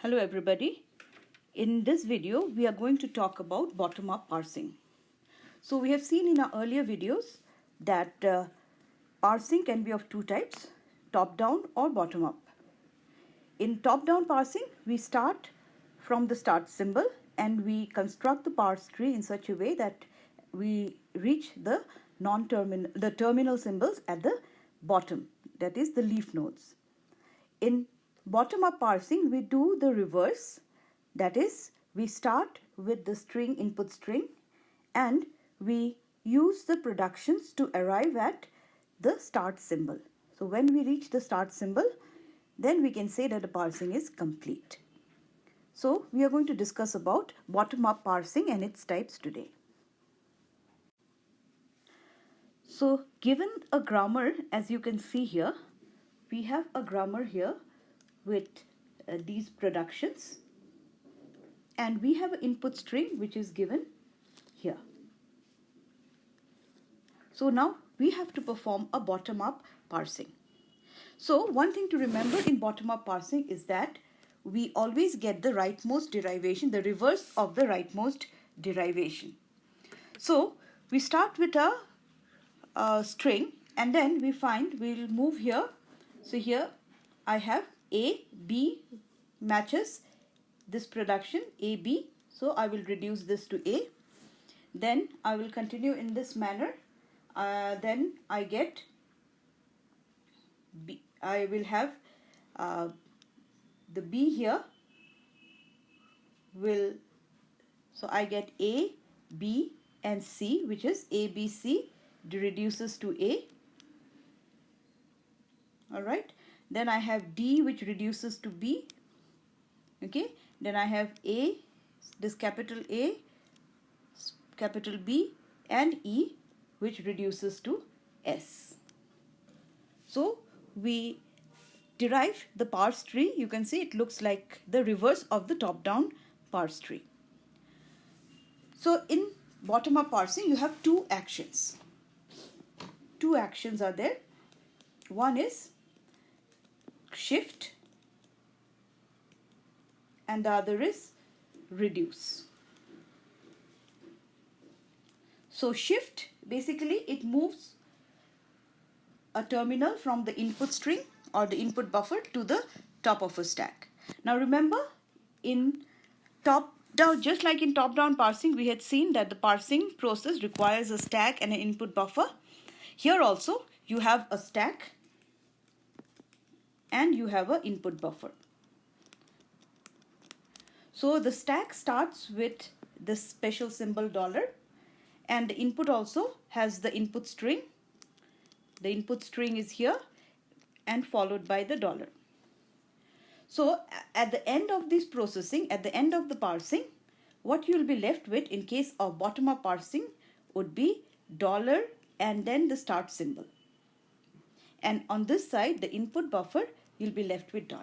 Hello everybody. In this video we are going to talk about bottom-up parsing. So we have seen in our earlier videos that parsing can be of two types, top-down or bottom-up. In top-down parsing we start from the start symbol and we construct the parse tree in such a way that we reach the terminal symbols at the bottom, that is the leaf nodes. In bottom-up parsing, we do the reverse, that is, we start with the string input string and we use the productions to arrive at the start symbol. So when we reach the start symbol, then we can say that the parsing is complete. So we are going to discuss about bottom-up parsing and its types today. So given a grammar, as you can see here, we have a grammar here with these productions and we have an input string which is given here. So now we have to perform a bottom-up parsing. So one thing to remember in bottom-up parsing is that we always get the rightmost derivation, the reverse of the rightmost derivation. So we start with a string and then we find we'll move here. So here I have A, B matches this production A, B. So I will reduce this to A. Then I will continue in this manner. Then I get B. I will have the B here will, so I get A, B and C, which is A, B, C reduces to A. Alright. Then I have D which reduces to B. Okay. Then I have A, this capital A, capital B and E which reduces to S. So we derive the parse tree. You can see it looks like the reverse of the top-down parse tree. So in bottom-up parsing you have two actions. Two actions are there. One is shift and the other is reduce. So shift, basically it moves a terminal from the input string or the input buffer to the top of a stack. Now remember, in top-down, just like in top-down parsing, we had seen that the parsing process requires a stack and an input buffer. Here also you have a stack and you have an input buffer. So the stack starts with this special symbol $, and the input also has the input string. The input string is here and followed by the $. So at the end of this processing, at the end of the parsing, what you will be left with in case of bottom-up parsing would be $, and then the start symbol. And on this side, the input buffer, you'll be left with $.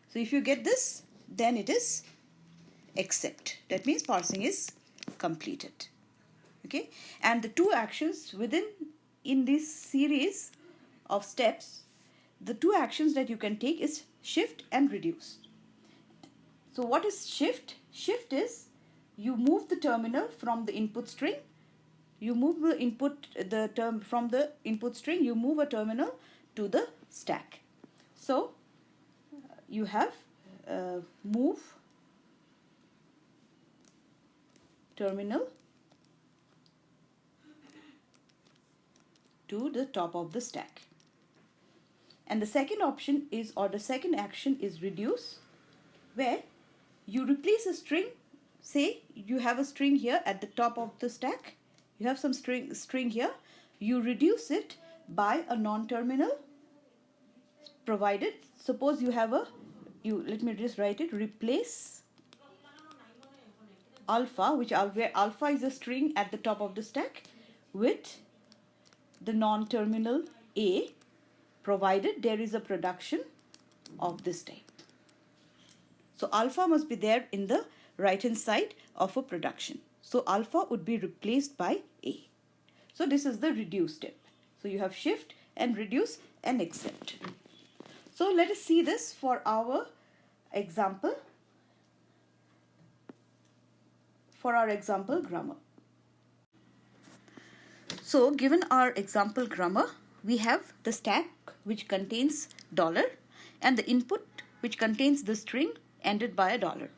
So if you get this, then it is accept. That means parsing is completed. Okay, and the two actions in this series of steps, the two actions that you can take is shift and reduce. So what is shift? Shift is you move the terminal from the input string. You move from the input string, you move a terminal to the stack. So you have move terminal to the top of the stack. And the second option is, or the second action is reduce, where you replace a string. Say you have a string here at the top of the stack. You have some string here. You reduce it by a non-terminal provided. Suppose you have let me just write it, replace alpha, where alpha is a string at the top of the stack, with the non-terminal A, provided there is a production of this type. So alpha must be there in the right hand side of a production. So alpha would be replaced by A. So this is the reduce step. So you have shift and reduce and accept. So let us see this for our example. for our example grammar. So given our example grammar, we have the stack which contains dollar and the input which contains the string ended by a dollar.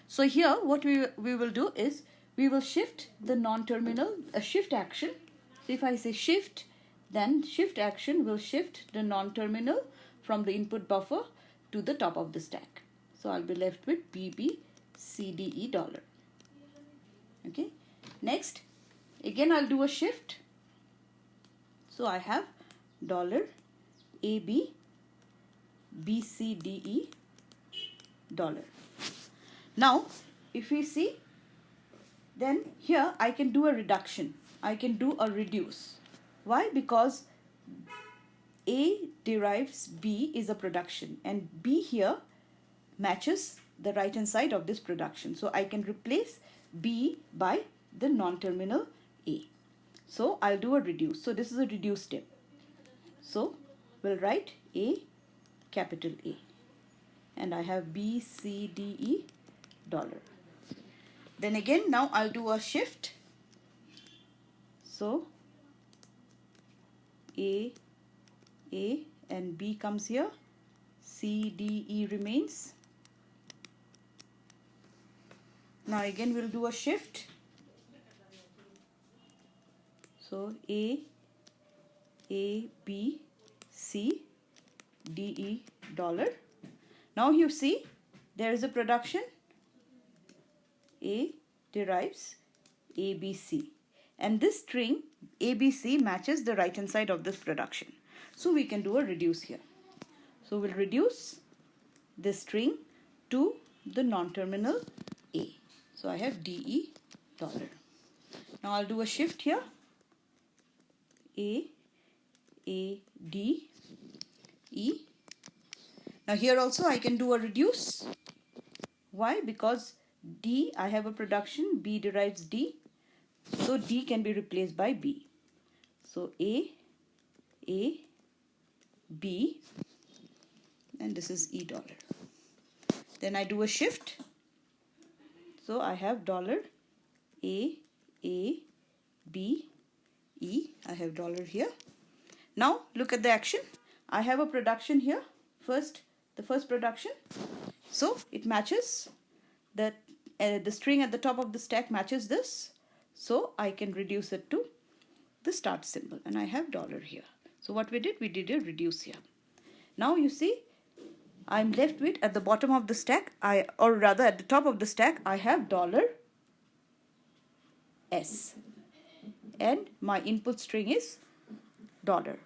So here what we will do is we will shift the non-terminal, a shift action. So if I say shift, then shift action will shift the non-terminal from the input buffer to the top of the stack. So I'll be left with BBCDE dollar. Okay. Next, again I'll do a shift. So I have dollar AB BCDE dollar. Now if we see, then here I can do a reduction. I can do a reduce. Why? Because A derives B is a production and B here matches the right hand side of this production. So I can replace B by the non-terminal A. So I'll do a reduce. So this is a reduce step. So we'll write A, capital A. And I have B, C, D, E dollar. Then again, now I'll do a shift. So A and B comes here. C, D, E remains. Now again we'll do a shift. So A, B, C, D, E dollar. Now you see there is a production. A derives ABC. And this string ABC matches the right hand side of this production. So we can do a reduce here. So we'll reduce this string to the non-terminal A. So I have DE dollar. Now I'll do a shift here. A, D, E. Now here also I can do a reduce. Why? Because D, I have a production, B derives D. So D can be replaced by B. So A, B, and this is E dollar. Then I do a shift. So I have dollar A, B, E. I have dollar here. Now look at the action. I have a production here. The first production. So it matches that the string at the top of the stack matches this. So I can reduce it to the start symbol and I have dollar here. So what we did a reduce here. Now you see I'm left with at the bottom of the stack, or rather at the top of the stack, I have dollar S and my input string is dollar.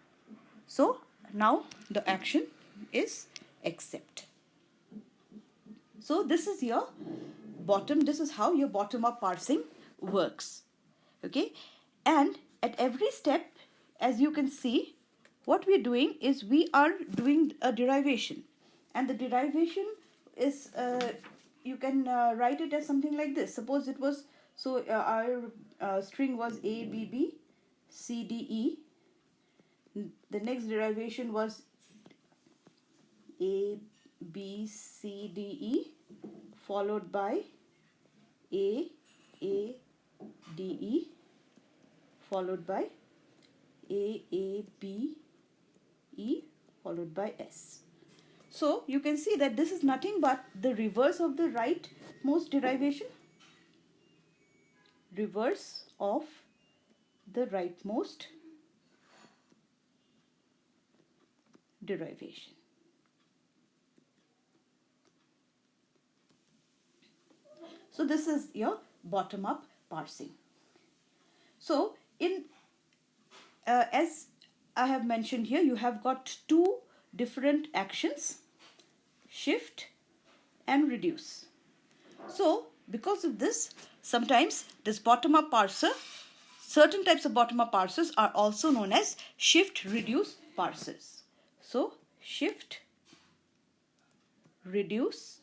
So now the action is accept. So this is your this is how your bottom up parsing works. Okay, and at every step, as you can see, what we're doing is we are doing a derivation, and the derivation is you can write it as something like this. Suppose it was our string was A, B, B, C, D, E. The next derivation was A, B, C, D, E, followed by A, D, E, followed by A, B, E, followed by S. So you can see that this is nothing but the reverse of the rightmost derivation. Reverse of the rightmost derivation. So this is your bottom-up parsing. So as I have mentioned here, you have got two different actions, shift and reduce. So because of this, sometimes this bottom-up parser, certain types of bottom-up parsers are also known as shift reduce parsers. So shift reduce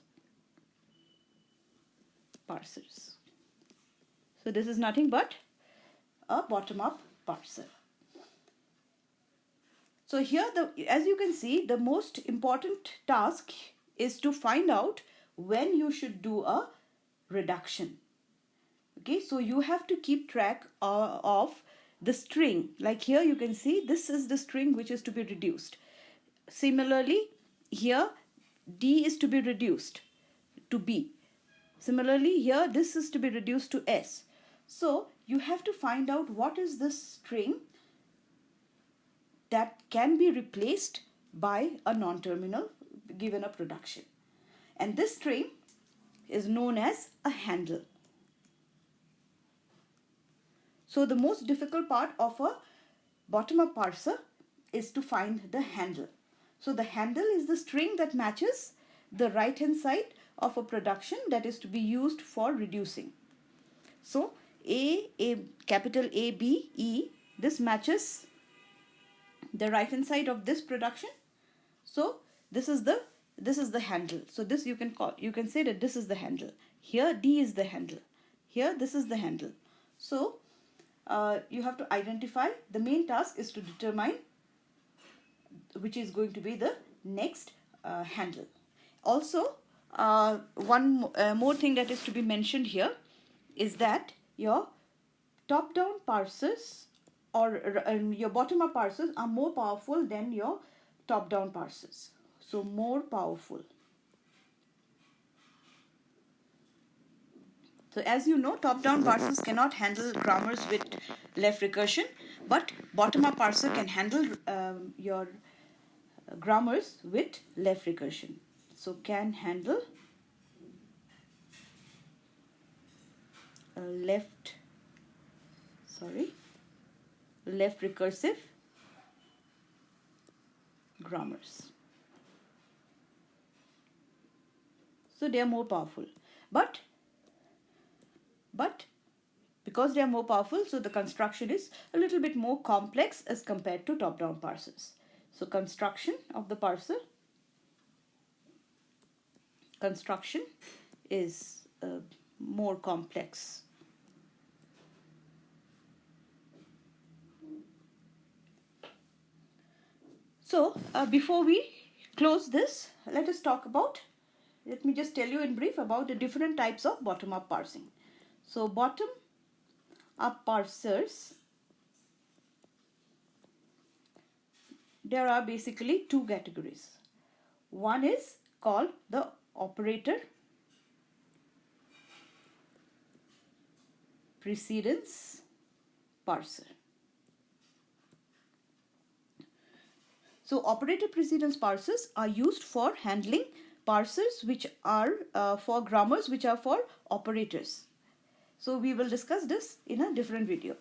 parsers. So this is nothing but a bottom-up parser. So here, as you can see, the most important task is to find out when you should do a reduction. Okay, so you have to keep track of the string. Like here you can see this is the string which is to be reduced. Similarly, here D is to be reduced to B. Similarly, here this is to be reduced to S. So you have to find out what is this string that can be replaced by a non-terminal given a production. And this string is known as a handle. So the most difficult part of a bottom-up parser is to find the handle. So the handle is the string that matches the right-hand side of a production that is to be used for reducing. So capital A, B, E, this matches the right-hand side of this production. So this is the handle. So this you can say that this is the handle. Here D is the handle. Here this is the handle. So you have to identify. The main task is to determine which is going to be the next handle. Also, one more thing that is to be mentioned here is that your top-down parsers or your bottom-up parsers are more powerful than your top-down parsers. So more powerful. So as you know, top-down parsers cannot handle grammars with left recursion, but bottom-up parser can handle your grammars with left recursion. So can handle left recursive grammars. So they are more powerful, but because they are more powerful, so the construction is a little bit more complex as compared to top-down parsers. So construction of the parser is more complex. So before we close this, let me just tell you in brief about the different types of bottom-up parsing. So bottom-up parsers, there are basically two categories. One is called the operator precedence parser. So operator precedence parsers are used for handling parsers which are for grammars which are for operators. So we will discuss this in a different video.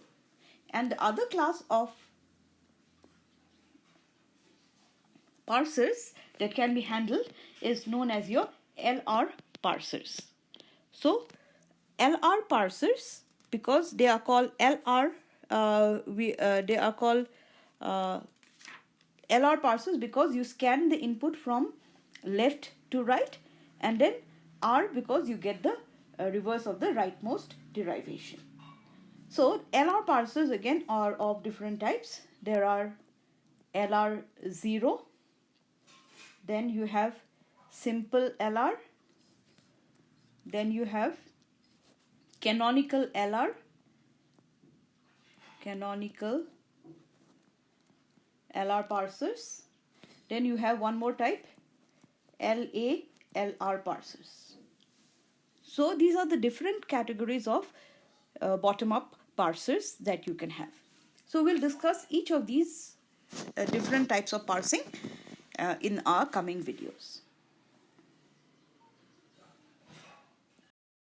And the other class of parsers that can be handled is known as your LR parsers. So LR parsers, because they are called LR, they are called LR parsers because you scan the input from left to right, and then R because you get the reverse of the rightmost derivation. So LR parsers again are of different types. There are LR0, then you have simple LR, then you have canonical LR, canonical LR parsers, then you have one more type, LA LR parsers. So these are the different categories of bottom-up parsers that you can have. So we'll discuss each of these different types of parsing in our coming videos.